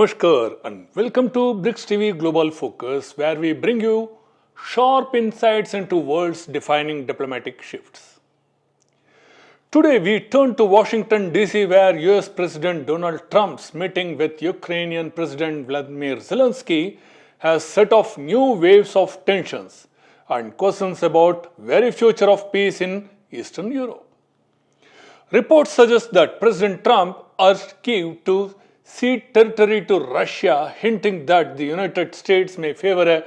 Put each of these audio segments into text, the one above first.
Namaskar and welcome to BRICS TV Global Focus, where we bring you sharp insights into world's defining diplomatic shifts. Today we turn to Washington DC, where US President Donald Trump's meeting with Ukrainian President Volodymyr Zelensky has set off new waves of tensions and questions about very future of peace in Eastern Europe. Reports suggest that President Trump urged Kyiv to cede territory to Russia, hinting that the United States may favor a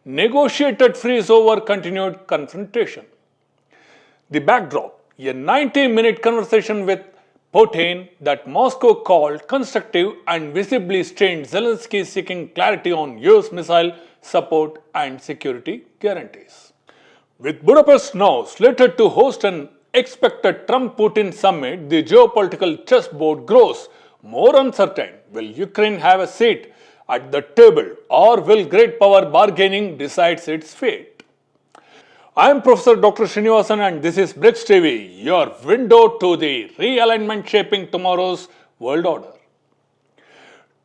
negotiated freeze over continued confrontation. The backdrop: a 90-minute conversation with Putin that Moscow called constructive and visibly strained Zelensky, seeking clarity on US missile support and security guarantees. With Budapest now slated to host an expected Trump-Putin summit, the geopolitical chessboard grows more uncertain. Will Ukraine have a seat at the table, or will great power bargaining decide its fate? I am Professor Dr. Srinivasan, and this is BRICS TV, your window to the realignment shaping tomorrow's world order.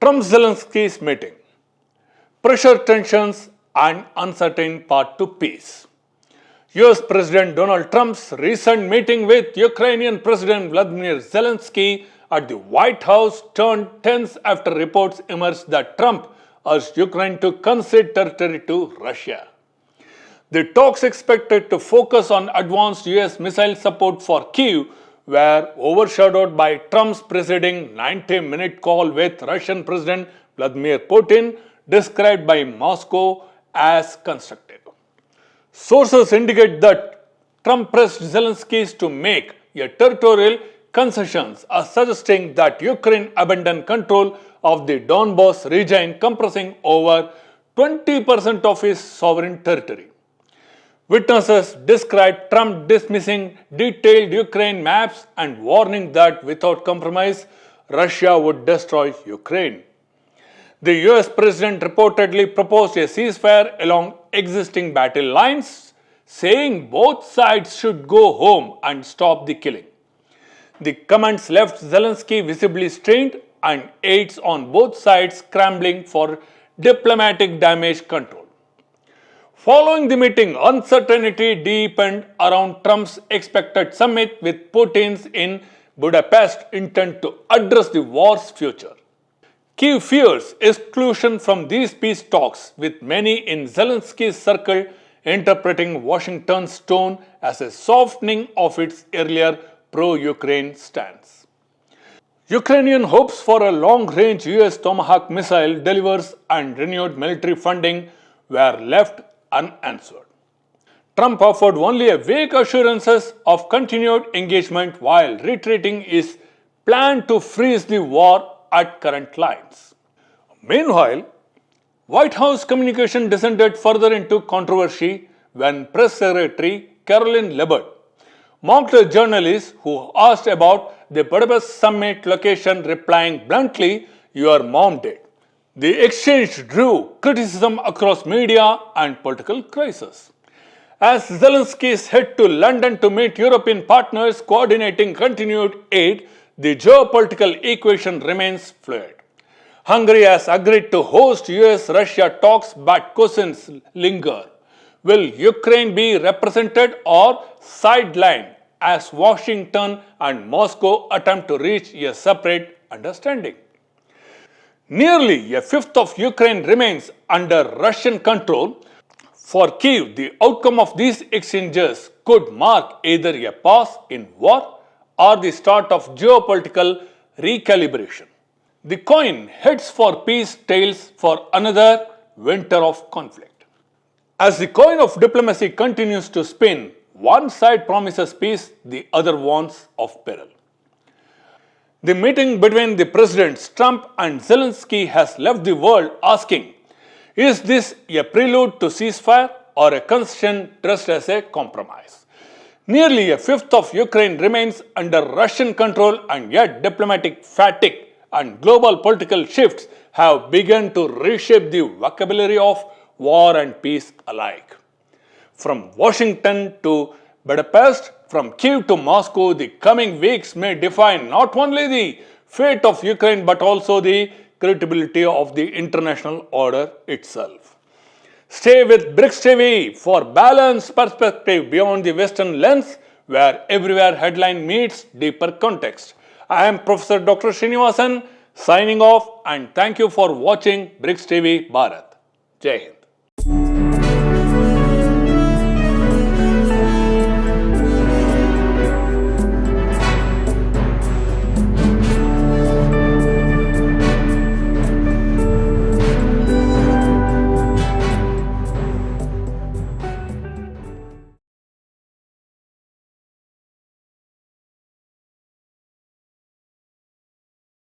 Trump-Zelensky's meeting. Pressure, tensions and uncertain path to peace. US President Donald Trump's recent meeting with Ukrainian President Volodymyr Zelensky at the White House turned tense after reports emerged that Trump urged Ukraine to concede territory to Russia. The talks, expected to focus on advanced US missile support for Kyiv, were overshadowed by Trump's preceding 90-minute call with Russian President Vladimir Putin, described by Moscow as constructive. Sources indicate that Trump pressed Zelensky to make a territorial concessions, suggesting that Ukraine abandon control of the Donbas region, comprising over 20% of its sovereign territory. Witnesses described Trump dismissing detailed Ukraine maps and warning that without compromise, Russia would destroy Ukraine. The US president reportedly proposed a ceasefire along existing battle lines, saying both sides should go home and stop the killing. The comments left Zelensky visibly strained, and aides on both sides scrambling for diplomatic damage control. Following the meeting, uncertainty deepened around Trump's expected summit with Putin's in Budapest intent to address the war's future. Kyiv fears exclusion from these peace talks, with many in Zelensky's circle interpreting Washington's tone as a softening of its earlier pro-Ukraine stance. Ukrainian hopes for a long-range US Tomahawk missile delivers and renewed military funding were left unanswered. Trump offered only a vague assurances of continued engagement while reiterating his plan to freeze the war at current lines. Meanwhile, White House communication descended further into controversy when Press Secretary Caroline Leavitt mocked a journalist who asked about the Budapest summit location, replying bluntly, "Your mom did." The exchange drew criticism across media and political crisis. As Zelensky head to London to meet European partners coordinating continued aid, the geopolitical equation remains fluid. Hungary has agreed to host US-Russia talks, but questions linger. Will Ukraine be represented or sidelined as Washington and Moscow attempt to reach a separate understanding? Nearly a fifth of Ukraine remains under Russian control. For Kyiv, the outcome of these exchanges could mark either a pause in war or the start of geopolitical recalibration. The coin heads for peace, tails for another winter of conflict. As the coin of diplomacy continues to spin, one side promises peace, the other warns of peril. The meeting between the presidents Trump and Zelensky has left the world asking, is this a prelude to ceasefire or a concession dressed as a compromise? Nearly a fifth of Ukraine remains under Russian control, and yet diplomatic fatigue and global political shifts have begun to reshape the vocabulary of war and peace alike. From Washington to Budapest, from Kyiv to Moscow, the coming weeks may define not only the fate of Ukraine but also the credibility of the international order itself. Stay with BRICS TV for balanced perspective beyond the Western lens, where everywhere headline meets deeper context. I am Professor Dr. Srinivasan signing off, and thank you for watching BRICS TV Bharat. Jai Hind.